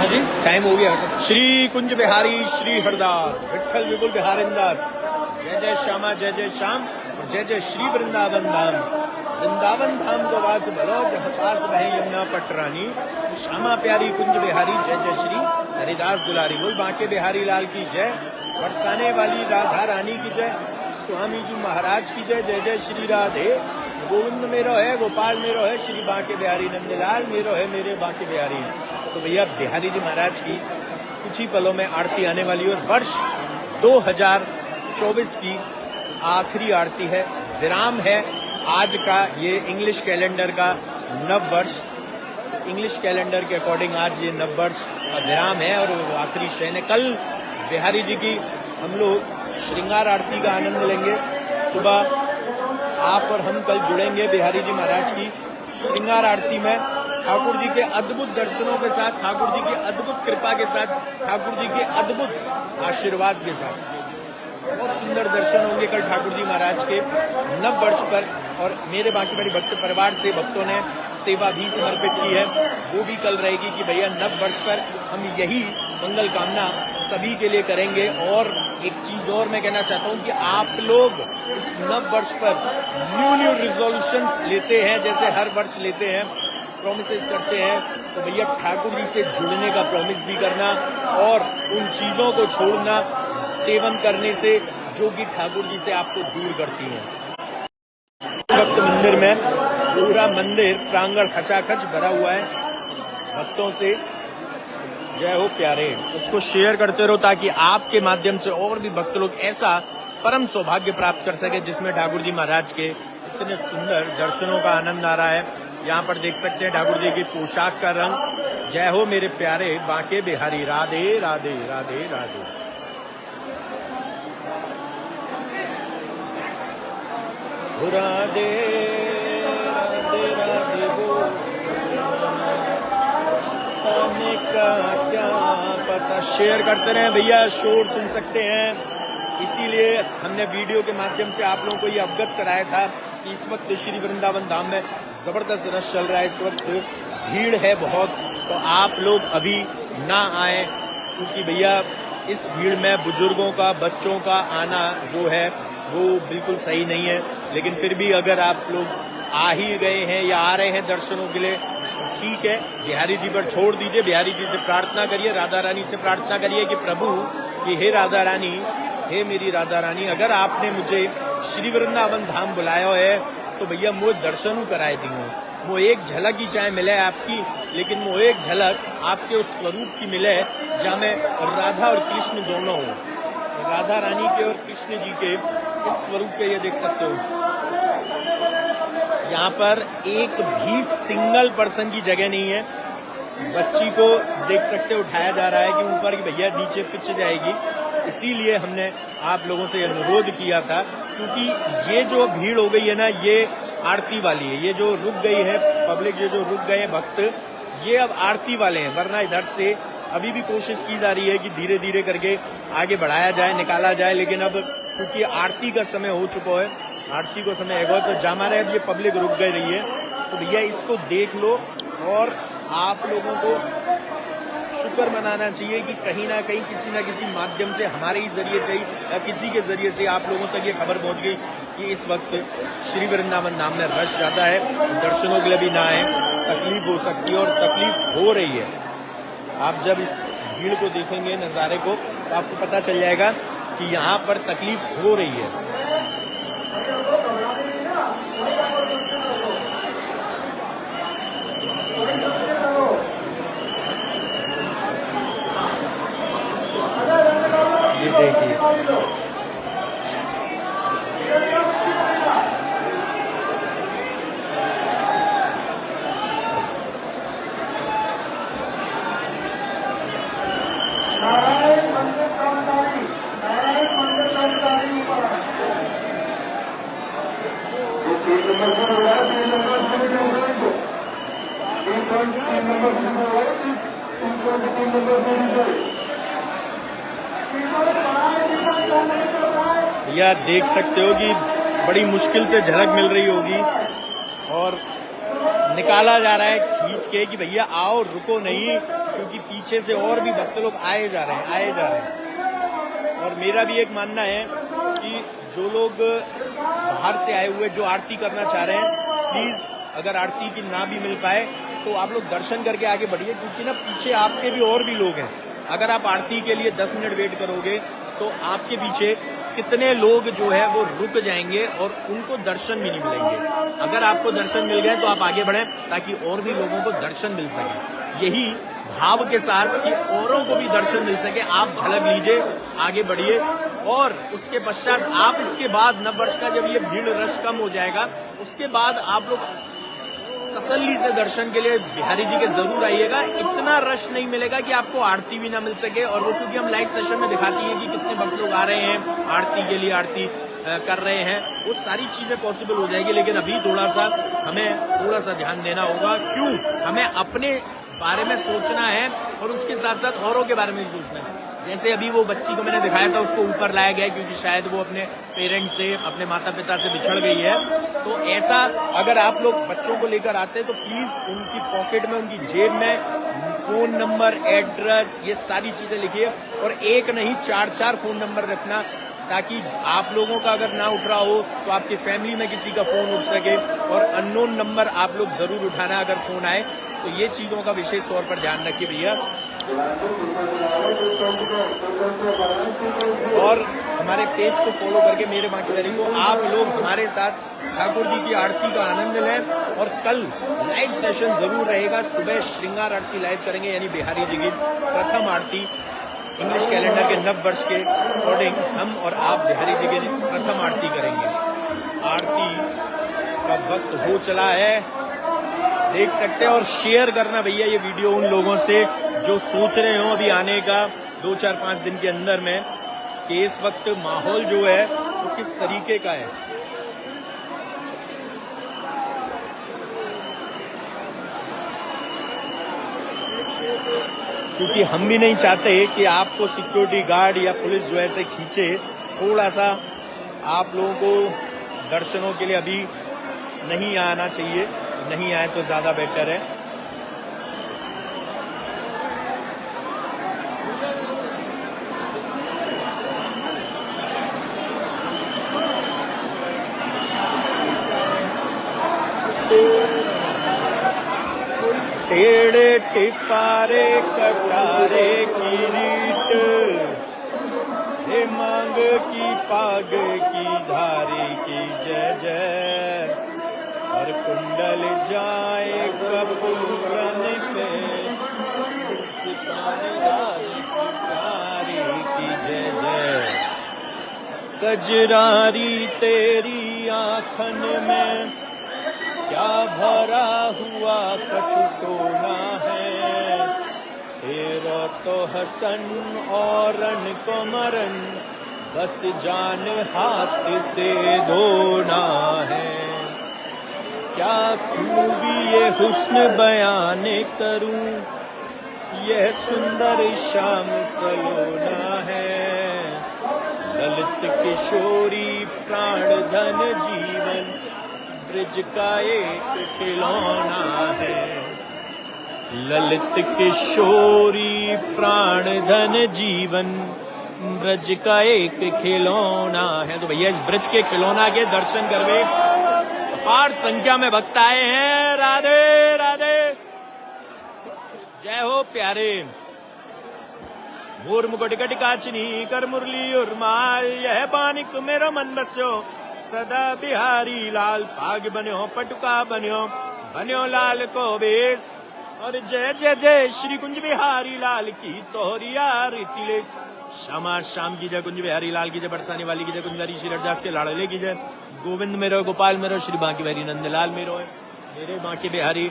जी time हो गया। श्री कुंज बिहारी श्री हरदास विठल विपुल बिहारिंदास, जय जय श्यामा जय जय श्याम, जय जय श्री वृंदावन धाम। वृंदावन धाम को वास भलो जहाँ पास बहे यमुना पटरानी, श्यामा प्यारी कुंज बिहारी जय जय श्री हरिदास दुलारी। बोल बांके बिहारी लाल की जय, बरसाने वाली राधा रानी की जय, स्वामी जी महाराज की जय, जय जय श्री राधे। गोविंद मेरो है, गोपाल मेरो है, श्री बांके बिहारी नंदलाल मेरो है, मेरे बांके बिहारी। तो भैया बिहारी जी महाराज की कुछ ही पलों में आरती आने वाली है और वर्ष 2024 की आखिरी आरती है। विराम है आज का, ये इंग्लिश कैलेंडर का नव वर्ष, इंग्लिश कैलेंडर के अकॉर्डिंग आज ये नव वर्ष का विराम है और आखिरी शयन है। कल बिहारी जी की हम लोग श्रृंगार आरती का आनंद लेंगे। सुबह आप और हम कल जुड़ेंगे बिहारी जी महाराज की श्रृंगार आरती में, ठाकुर जी के अद्भुत दर्शनों के साथ, ठाकुर जी की अद्भुत कृपा के साथ, ठाकुर जी के अद्भुत आशीर्वाद के साथ। बहुत सुंदर दर्शन होंगे कल ठाकुर जी महाराज के नव वर्ष पर। और मेरे बांके बिहारी भक्त परिवार से भक्तों ने सेवा भी समर्पित की है, वो भी कल रहेगी कि भैया नव वर्ष पर हम यही मंगल कामना सभी के लिए करेंगे। और एक चीज और मैं कहना चाहता हूँ कि आप लोग इस नव वर्ष पर न्यू रिजोल्यूशंस लेते हैं, जैसे हर वर्ष लेते हैं, प्रॉमिसेस करते हैं, तो भैया ठाकुर जी से जुड़ने का प्रॉमिस भी करना और उन चीजों को छोड़ना सेवन करने से जो कि ठाकुर जी से आपको दूर करती हैं। इस वक्त मंदिर में पूरा मंदिर प्रांगण खचाखच भरा हुआ है भक्तों से। जय हो प्यारे, उसको शेयर करते रहो ताकि आपके माध्यम से और भी भक्त लोग ऐसा परम सौभाग्य प्राप्त कर सके जिसमें ठाकुर जी महाराज के इतने सुंदर दर्शनों का आनंद आ रहा है। यहाँ पर देख सकते हैं ठाकुर जी की पोशाक का रंग। जय हो मेरे प्यारे बांके बिहारी, राधे राधे राधे राधे। राधे राधे राधे बोल का क्या पता। शेयर करते रहे भैया, शोर सुन सकते हैं, इसीलिए हमने वीडियो के माध्यम से आप लोगों को ये अवगत कराया था कि इस वक्त श्री वृंदावन धाम में जबरदस्त रस चल रहा है, इस वक्त भीड़ है बहुत, तो आप लोग अभी ना आए क्योंकि भैया इस भीड़ में बुजुर्गों का, बच्चों का आना जो है वो बिल्कुल सही नहीं है। लेकिन फिर भी अगर आप लोग आ ही गए हैं या आ रहे हैं दर्शनों के लिए, ठीक है, बिहारी जी पर छोड़ दीजिए, बिहारी जी से प्रार्थना करिए, राधा रानी से प्रार्थना करिए कि प्रभु कि हे राधा रानी, हे मेरी राधा रानी, अगर आपने मुझे श्री वृंदावन धाम बुलाया है तो भैया मुझे दर्शन कराए दी हो, वो एक झलक ही चाहे मिले आपकी, लेकिन वो एक झलक आपके उस स्वरूप की मिले जहाँ में राधा और कृष्ण दोनों हो, राधा रानी के और कृष्ण जी के इस स्वरूप के। ये देख सकते हो यहाँ पर एक भी सिंगल पर्सन की जगह नहीं है। बच्ची को देख सकते हो उठाया जा रहा है कि ऊपर की भैया नीचे पिच जाएगी, इसीलिए हमने आप लोगों से अनुरोध किया था क्योंकि ये जो भीड़ हो गई है ना, ये आरती वाली है, ये जो रुक गई है पब्लिक, ये जो रुक गए हैं भक्त, ये अब आरती वाले हैं। वरना इधर से अभी भी कोशिश की जा रही है कि धीरे धीरे करके आगे बढ़ाया जाए, निकाला जाए, लेकिन अब क्योंकि आरती का समय हो चुका है, आरती को समय है तो जमा रहे, अब ये पब्लिक रुक गई रही है, तो भैया इसको देख लो। और आप लोगों को शुक्र मनाना चाहिए कि कहीं ना कहीं किसी न किसी माध्यम से हमारे ही जरिए चाहिए या किसी के जरिए से आप लोगों तक ये खबर पहुंच गई कि इस वक्त श्री वृंदावन धाम में रश ज्यादा है, दर्शनों के लिए भी ना आए, तकलीफ हो सकती है और तकलीफ हो रही है। आप जब इस भीड़ को देखेंगे, नज़ारे को, तो आपको पता चल जाएगा कि यहाँ पर तकलीफ हो रही है। ये देखिए या देख सकते हो कि बड़ी मुश्किल से झलक मिल रही होगी और निकाला जा रहा है खींच के कि भैया आओ, रुको नहीं, क्योंकि पीछे से और भी भक्त लोग आए जा रहे हैं। और मेरा भी एक मानना है कि जो लोग बाहर से आए हुए जो आरती करना चाह रहे हैं, प्लीज अगर आरती की ना भी मिल पाए तो आप लोग दर्शन करके आगे बढ़िए, क्योंकि ना पीछे आपके भी और भी लोग हैं। अगर आप आरती के लिए 10 मिनट वेट करोगे तो आपके पीछे कितने लोग जो है वो रुक जाएंगे और उनको दर्शन भी नहीं मिलेंगे। अगर आपको दर्शन मिल गए तो आप आगे बढ़ें, ताकि और भी लोगों को दर्शन मिल सके। यही भाव के साथ कि औरों को भी दर्शन मिल सके, आप झलक लीजिए, आगे बढ़िए। और उसके पश्चात आप इसके बाद नववर्ष का जब ये भीड़ रश कम हो जाएगा, उसके बाद आप लोग तसल्ली से दर्शन के लिए बिहारी जी के जरूर आइएगा। इतना रश नहीं मिलेगा कि आपको आरती भी ना मिल सके। और वो क्योंकि हम लाइव सेशन में दिखाती है कि कितने भक्त लोग आ रहे हैं आरती के लिए, आरती कर रहे हैं, वो सारी चीजें पॉसिबल हो जाएगी। लेकिन अभी थोड़ा सा ध्यान देना होगा। क्यों? हमें अपने बारे में सोचना है और उसके साथ साथ औरों के बारे में भी सोचना है। जैसे अभी वो बच्ची को मैंने दिखाया था, उसको ऊपर लाया गया क्योंकि शायद वो अपने पेरेंट्स से, अपने माता पिता से बिछड़ गई है। तो ऐसा अगर आप लोग बच्चों को लेकर आते हैं तो प्लीज उनकी पॉकेट में, उनकी जेब में फोन नंबर, एड्रेस, ये सारी चीजें लिखिए। और एक नहीं 4-4 फोन नंबर रखना, ताकि आप लोगों का अगर ना उठ रहा हो तो आपकी फैमिली में किसी का फोन उठ सके। और अननोन नंबर आप लोग जरूर उठाना अगर फोन आए, तो ये चीजों का विशेष तौर पर ध्यान रखिए भैया। और हमारे पेज को फॉलो करके मेरे बाकी बिहारी को आप लोग हमारे साथ ठाकुर जी की आरती का आनंद लें। और कल लाइव सेशन जरूर रहेगा, सुबह श्रृंगार आरती लाइव करेंगे, यानी बिहारी जी की प्रथम आरती इंग्लिश कैलेंडर के नव वर्ष के अकॉर्डिंग हम और आप बिहारी जी की प्रथम आरती करेंगे। आरती का वक्त हो चला है, देख सकते हैं। और शेयर करना भैया ये वीडियो उन लोगों से जो सोच रहे हो अभी आने का 2-4-5 दिन के अंदर में, कि इस वक्त माहौल जो है वो किस तरीके का है। क्योंकि हम भी नहीं चाहते कि आपको सिक्योरिटी गार्ड या पुलिस जो ऐसे खींचे। थोड़ा सा आप लोगों को दर्शनों के लिए अभी नहीं आना चाहिए, नहीं आए तो ज्यादा बेटर है। टेढ़े टिपारे कटारे किरीट, हे मांग की पाग की धारी की जय जय। और कुंडल जाए कपूरन के, प्यारी की जय जय। गजरारी तेरी आँखन में क्या भरा हुआ कछु टोना है। तेरा तो हसन औरन को मरन, बस जान हाथ से धोना है। क्या खूबी ये हुस्न बयान करूं, यह सुंदर शाम सलोना है। ललित किशोरी प्राण धन जीवन, ब्रज का एक खिलौना है। ललित किशोरी प्राण धन जीवन, ब्रज का एक खिलौना है। तो भैया इस ब्रज के खिलौना के दर्शन करवे अपार संख्या में भक्त आए हैं। राधे राधे, जय हो प्यारे। मोर मुकुट कट काचनी कर मुरली उर्माल, यह बानिक मेरा मन बस्यो सदा बिहारी लाल। पाग बन्यो पटुका बन्यो लाल को बेस। और जय जय जय श्री कुंज बिहारी लाल की तोहरी आरती ले। श्यामा श्याम की जय, कुंज बिहारी लाल की जय, बरसाने वाली की जय, कुंज बिहारी श्री रविदास के लाड़ले की जय। गोविंद मेरो गोपाल मेरो, श्री बांके बिहारी नंदलाल मेरो है, मेरे बांके बिहारी।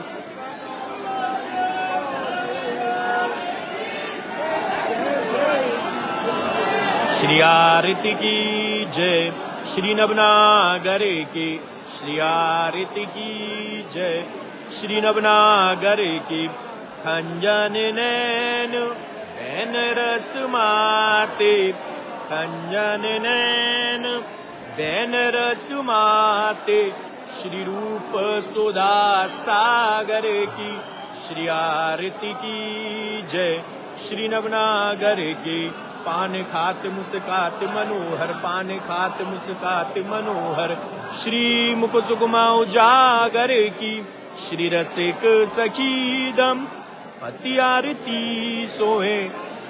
श्री आरती की जय, श्री नवनागरे की श्री आरती की जय, श्री नवनागरे की। खंजन नैन बैन रस माते, खंजन नैन बैन रस माते। श्री रूप सुधा सागर की श्री आरती की जय। श्री नवनागर की पान खात मुस्कात मनोहर, पान खात मुस्कात मनोहर। श्री मुख सुकुमा उजागर की श्री रसिक सखीदम पति आरती सोहे।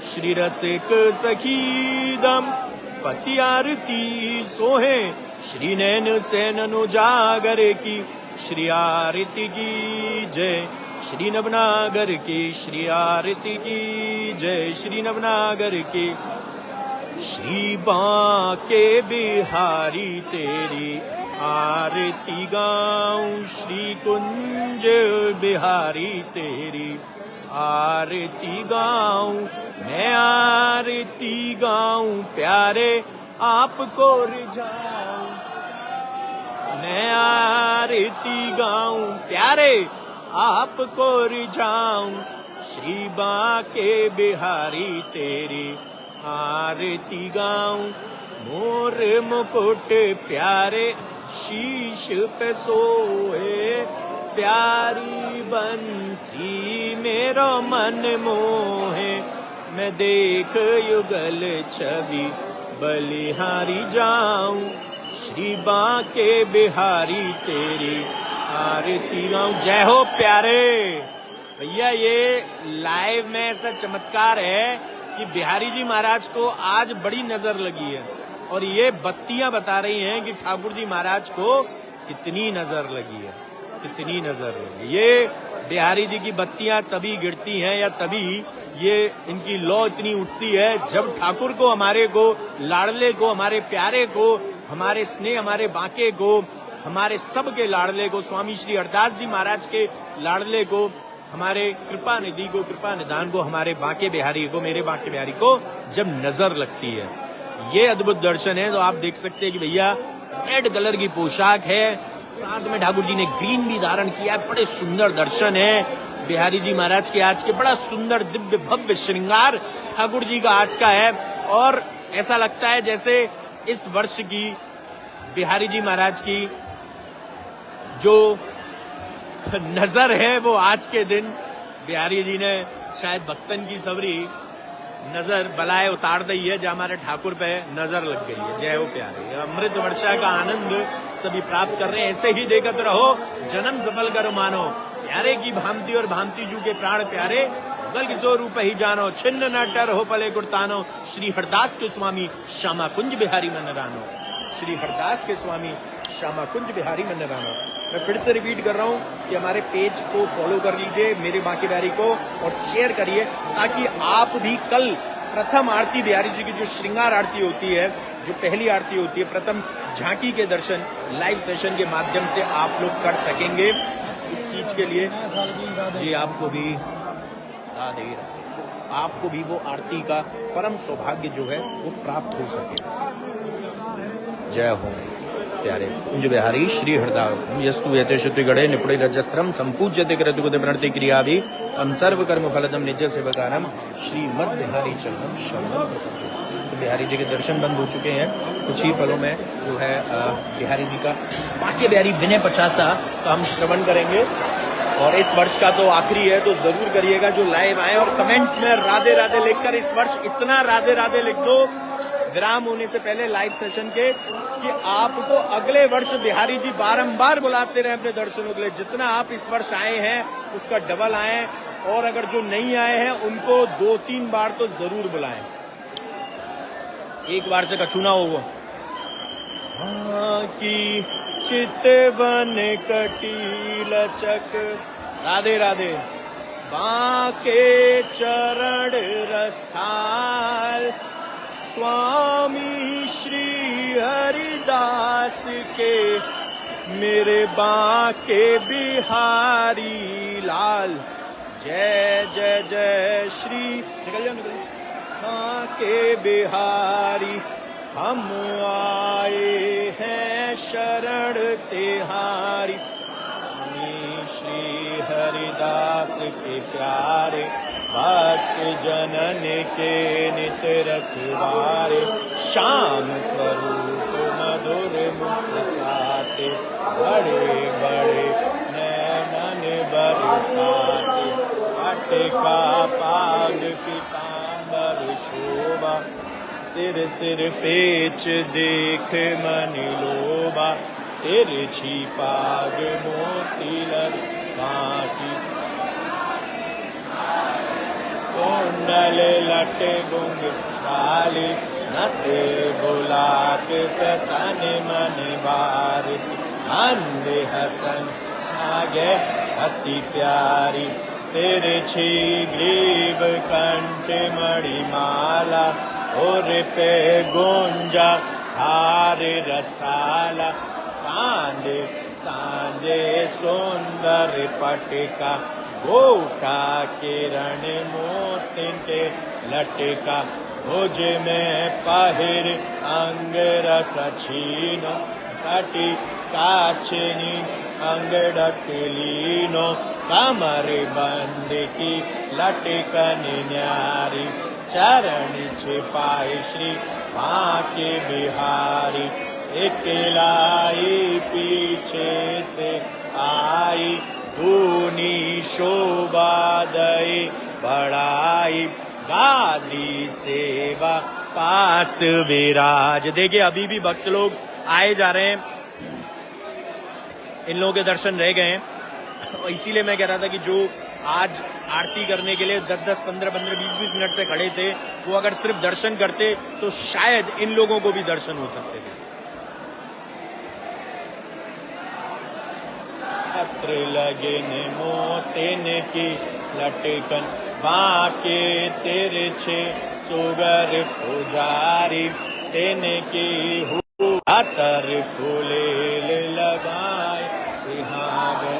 श्री रसिक सखीदम पति आरती सोहे। श्री नैन सैनन उजागर की श्री आरती की जय। श्री नवनागर की श्री आरती की जय। श्री नवनागर की श्री बांके बिहारी तेरी आरती गाऊं। श्री कुंज बिहारी तेरी आरती गाऊं। मैं आरती गाऊं प्यारे आपको रिझाऊं। मैं आरती गाऊं प्यारे आपको रिझाऊं। श्री बांके बिहारी तेरी आरती गाऊं। मोर मुकुट प्यारे शीश पे सोए। प्यारी बंसी मेरो मन मोहे। मैं देख युगल छवि बलिहारी जाऊं। श्री बांके बिहारी तेरी आरती गाऊं। जय हो प्यारे। भैया ये लाइव में ऐसा चमत्कार है कि बिहारी जी महाराज को आज बड़ी नजर लगी है और ये बत्तियां बता रही हैं कि ठाकुर जी महाराज को कितनी नजर लगी है, कितनी नजर लगी। ये बिहारी जी की बत्तियां तभी गिरती हैं या तभी ये इनकी लौ इतनी उठती है जब ठाकुर को, हमारे को, लाडले को, हमारे प्यारे को, हमारे स्नेह, हमारे बांके को, हमारे सब के लाडले को, स्वामी श्री हरदास जी महाराज के लाडले को, हमारे कृपा निधि को, कृपा निधान को, हमारे बांके बिहारी को, मेरे बांके बिहारी को जब नजर लगती है। ये अद्भुत दर्शन है। तो आप देख सकते हैं कि भैया रेड कलर की पोशाक है, साथ में ठाकुर जी ने ग्रीन भी धारण किया है। बड़े सुंदर दर्शन है बिहारी जी महाराज के आज के। बड़ा सुंदर दिव्य भव्य श्रृंगार ठाकुर जी का आज का है और ऐसा लगता है जैसे इस वर्ष की बिहारी जी महाराज की जो नजर है वो आज के दिन बिहारी जी ने शायद भक्तन की सबरी नजर बलाए उतार दी है, जो हमारे ठाकुर पे नजर लग गई है। जय हो प्यारे। अमृत वर्षा का आनंद सभी प्राप्त कर रहे हैं। ऐसे ही देखते रहो, जन्म सफल करो मानो। प्यारे की भांति और भांति जू के प्राण प्यारे, गल किशोर रूप ही जानो। छिन्न न टर हो पले गुरतानो। श्री हरदास के स्वामी श्यामा कुंज बिहारी मन रानो। श्री हरदास के स्वामी श्यामा कुंज बिहारी मन रानो। मैं फिर से रिपीट कर रहा हूँ कि हमारे पेज को फॉलो कर लीजिए, मेरे बांके बिहारी को, और शेयर करिए ताकि आप भी कल प्रथम आरती बिहारी जी की जो श्रृंगार आरती होती है, जो पहली आरती होती है, प्रथम झांकी के दर्शन लाइव सेशन के माध्यम से आप लोग कर सकेंगे। इस चीज के लिए जी आपको भी राधे राधे, आपको भी वो आरती का परम सौभाग्य जो है वो प्राप्त हो सके। जय हो प्यारे कुंज बिहारी श्री हरदास। यस्तु यते श्रुति गणे निपुण रजस्त्रम संपूज्यते क्रतुगते प्रणति क्रिया भी तम सर्व कर्म फलदम निज सेवकानम श्रीमद बिहारी चरणम शरणम। बिहारी जी के दर्शन बंद हो चुके हैं। कुछ ही पलों में जो है बिहारी जी का बांके बिहारी विनय पचासा का हम श्रवण करेंगे और इस वर्ष का तो आखिरी है, तो जरूर करिएगा जो लाइव आए और कमेंट्स में राधे राधे लिखकर इस वर्ष इतना राधे राधे लिख दो विराम होने से पहले लाइव सेशन के कि आपको अगले वर्ष बिहारी जी बारंबार बुलाते रहे अपने दर्शनों के लिए। जितना आप इस वर्ष आए हैं उसका डबल आए, और अगर जो नहीं आए हैं उनको 2-3 बार तो जरूर बुलाएं। एक बार से कछु ना हो वो की चितवन कटी लचक। राधे राधे। बांके चरण रसाल स्वामी श्री हरिदास के, मेरे बांके बिहारी लाल। जय जय जय श्री, निकल जाओ निकल जाओ। बांके बिहारी हम आए हैं शरण तिहारी। श्री हरिदास के प्यारे भक्त जनन के नित रखवारे। श्याम स्वरूप मधुर मुस्काते बड़े बड़े नैनन बरसाते, अटका पाग पीतांबर शोभा, सिर सिर पेच देख मन लोभा, तिरछी पाग मोती लग बाकी, कुंडल लट गुंग काली, नते बुलाक तन मन बार, अंधे हसन आगे अति प्यारी, तिरछी ग्रीव कंठ मणि माला, और पे गुंजा हार रसाला, कांदे सांझे सुंदर पटका, गोटा किरण मोतिन के लटका, भुज में पहिर अंगरख छीनो, कटी काछनी अंगड़क लीनो, कमर बंद की लटकन न्यारी, चरण छिपाई श्री बांके बिहारी, इकलाई पीछे से आई, दूनी शोभा दई बढ़ाई, गादी सेवा पास विराज। देखिए अभी भी भक्त लोग आए जा रहे हैं, इन लोगों के दर्शन रह गए हैं। इसीलिए मैं कह रहा था कि जो आज आरती करने के लिए 10-10, 15-15, 20-20 मिनट से खड़े थे, वो अगर सिर्फ दर्शन करते तो शायद इन लोगों को भी दर्शन हो सकते थे। पत्र लगे ने मोतिन की लटकन, बाके तिरछे सुगर पुजारी, तिन की अतर फूले लगाए सिहावे,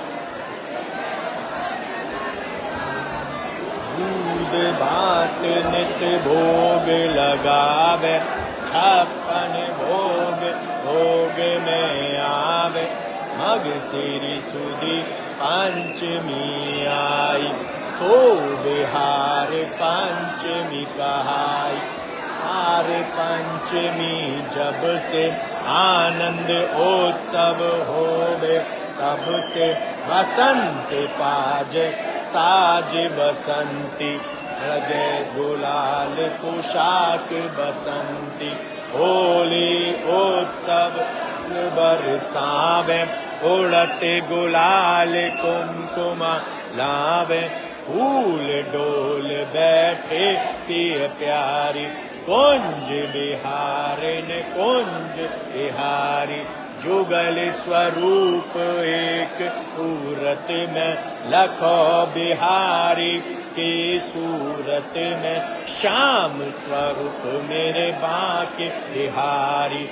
दूध भात नित भोग लगावे, छप्पन भोग भोग में आवे, मग सिरी सुदी पंचमी आई, सो बिहार पंचमी कहाई, हार पंचमी जब से आनंद उत्सव होवे, तब से बसंत पाजे साज बसंती, लगे गुलाल पोशाक बसंती, होली उत्सव बरसावे, उड़ते गुलाल कुमकुमा लावे, फूल डोल बैठे पिय प्यारी, कुंज बिहारिन कुंज बिहारी, जुगल स्वरूप एक मूरत में, लखो बिहारी की सूरत में, श्याम स्वरूप मेरे बांके बिहारी,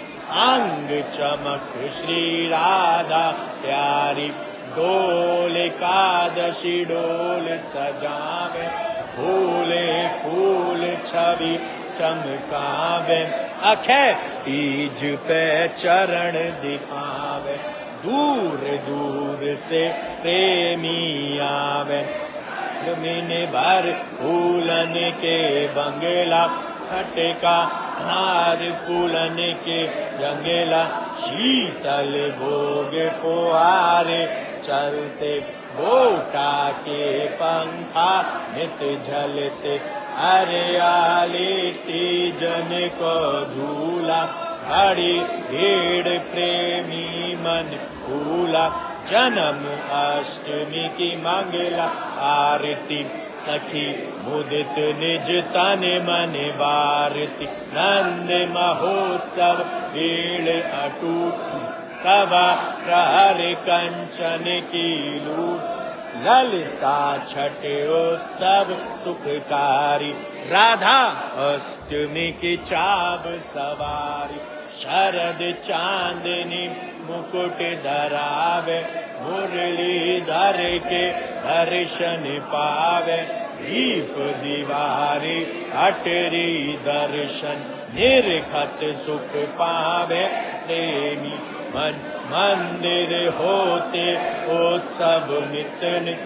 अंग चमक श्री राधा प्यारी, डोल एकादशी डोल सजावे, फूले फूल छवि चमकावे, अखै तीज पे चरण दिखावे, दूर दूर से प्रेमी आवे, मिने भर फूलन के बंगला, खटका हार फूलन के जंगला, शीतल भोग फुहारे चलते, गोटा के पंखा नित झलते, हरियाली तीजन को झूला, बड़ी भीड़ प्रेमी मन फूला, जन्म अष्टमी की मंगला आरती, सखी मुदित निज तन मन वारती, नंद महोत्सव भीड़ अटूट, सवा प्रहर कंचन की लूट, ललिता छठ उत्सव सुखकारी, राधा अष्टमी की चाव सवारी, शरद चांदनी मुकुट धरावे, मुरली धर के दर्शन पावे, दीप दीवारी अटरी दर्शन, निरखत सुख पावे प्रेमी मन, मंदिर होते उत्सव नित नित,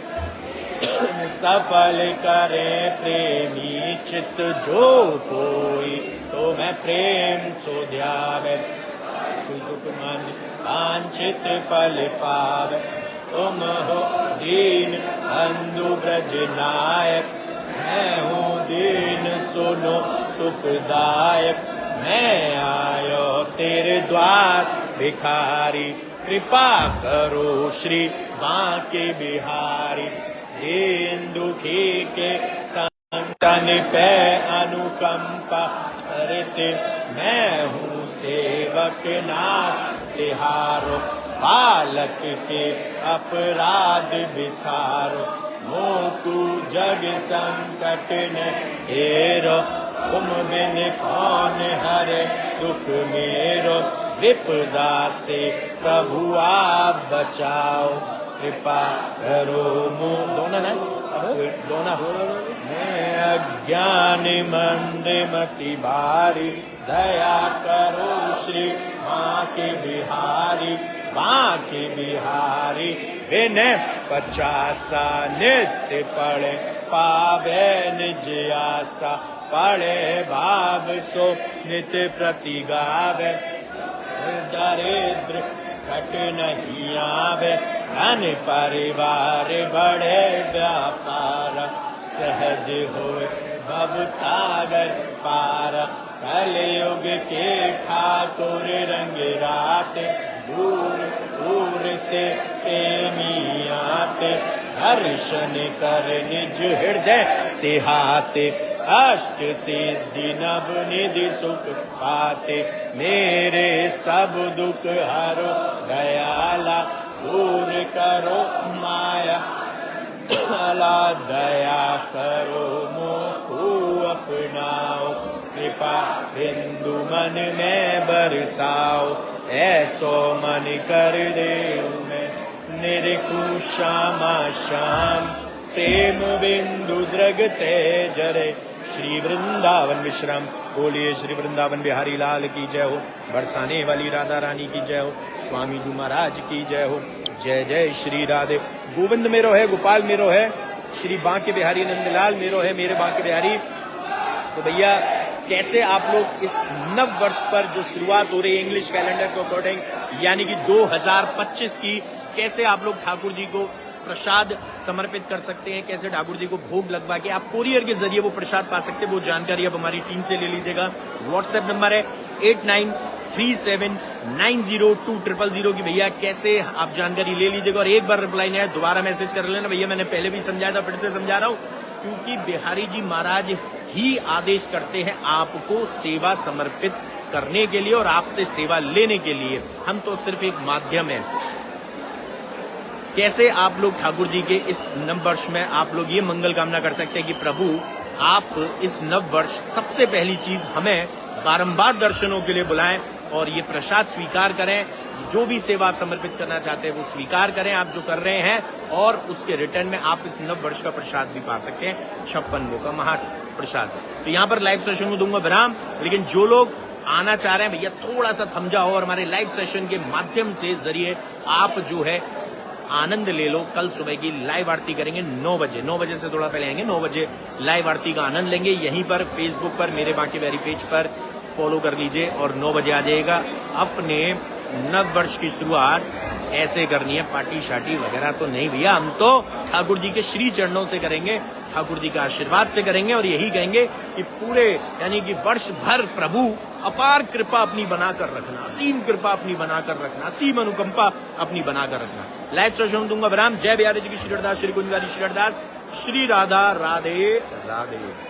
सफल करे प्रेमी चित, जो कोई तो मैं प्रेम सो ध्यावे, सुख मन वांछित फल पावे। तुम हो दीन बंधु ब्रज नायक, मैं हूँ दीन सुनो सुखदायक। मैं आयो तेरे द्वार भिखारी, कृपा करो श्री बांके बिहारी। दीन दुखी के संतन पे अनुकंपा करते, मैं हूँ सेवक नाथ तिहारो। बालक के अपराध विसारो, मोकु जग संकट न हेरो। तुम बिन कौन हरे दुख मेरो, विपदा से प्रभु आप बचाओ। कृपा करो दोना मैं अज्ञान मंद मति भारी। दया करो श्री बांके बिहारी, बांके बिहारी। विनय 50 नित्य पढ़े, पावे निज आशा। पढ़े भाव सो नित्य प्रति गावे, दरिद्र कट नहीं आवे। धन परिवार बढ़े व्यापार, सहज होए भव सागर पारा। कलयुग के ठाकुर रंग राते, दूर दूर से प्रेमी आते। दर्शन कर निज हृदय सिहाते, अष्ट सिद्धि नव निधि सुख पाते। मेरे सब दुख हरो दयाला, दूर करो माया अला। दया करो मोको अपनाओ, कृपा बिंदु मन में बरसाओ। ऐसो मन कर देव मैं निरंकुश श्यामा श्याम। प्रेम बिंदु द्रगते जरे, श्री वृंदावन विश्राम। बोलिए श्री वृंदावन बिहारी लाल की जय हो। बरसाने वाली राधा रानी की जय हो। स्वामी जी महाराज की जय हो। जय जय श्री राधे। गोविंद मेरो है, गोपाल मेरो है, श्री बांके बिहारी नंदलाल मेरो है, मेरे बांके बिहारी। तो भैया कैसे आप लोग इस नव वर्ष पर जो शुरुआत हो रही है इंग्लिश कैलेंडर के अकॉर्डिंग, यानी कि 2025 की, कैसे आप लोग ठाकुर जी को प्रसाद समर्पित कर सकते हैं, कैसे ठाकुर जी को भोग लगवा के आप कोरियर के जरिए वो प्रसाद पा सकते हैं, वो जानकारी अब हमारी टीम से ले लीजिएगा। व्हाट्सएप नंबर है 8937902000 की। भैया कैसे आप जानकारी ले लीजिएगा और एक बार रिप्लाई नहीं आया दोबारा मैसेज कर लेना। भैया मैंने पहले भी समझाया था, फिर से समझा रहा हूँ, क्योंकि बिहारी जी महाराज ही आदेश करते हैं आपको सेवा समर्पित करने के लिए और आपसे सेवा लेने के लिए। हम तो सिर्फ एक माध्यम है। कैसे आप लोग ठाकुर जी के इस नव वर्ष में आप लोग ये मंगल कामना कर सकते हैं कि प्रभु आप इस नव वर्ष सबसे पहली चीज हमें बारंबार दर्शनों के लिए बुलाएं और ये प्रसाद स्वीकार करें। जो भी सेवा आप समर्पित करना चाहते हैं वो स्वीकार करें आप जो कर रहे हैं, और उसके रिटर्न में आप इस नव वर्ष का प्रसाद भी पा सकते हैं, 56 भोग का महाप्रसाद। तो यहाँ पर लाइव सेशन में दूंगा विराम, लेकिन जो लोग आना चाह रहे हैं भैया थोड़ा सा थम जाओ और हमारे लाइव सेशन के माध्यम से जरिए आप जो है आनंद ले लो। कल सुबह की लाइव आरती करेंगे 9 बजे, 9 बजे से थोड़ा पहले आएंगे, 9 बजे लाइव आरती का आनंद लेंगे। यहीं पर फेसबुक पर मेरे बांके बिहारी पेज पर फॉलो कर लीजिए और 9 बजे आ जाइएगा। अपने नव वर्ष की शुरुआत ऐसे करनी है, पार्टी शार्टी वगैरह तो नहीं भैया, हम तो ठाकुर जी के श्री चरणों से करेंगे, ठाकुर जी के आशीर्वाद से करेंगे और यही कहेंगे कि पूरे यानी कि वर्ष भर प्रभु अपार कृपा अपनी बनाकर रखना, असीम कृपा अपनी बनाकर रखना, असीम अनुकंपा अपनी बनाकर रखना। लाइव सेशन दूंगा विराम। जय बिहारी जी की श्री हरदास, श्री कुंज बिहारी श्री हरदास, श्री राधा राधे राधे।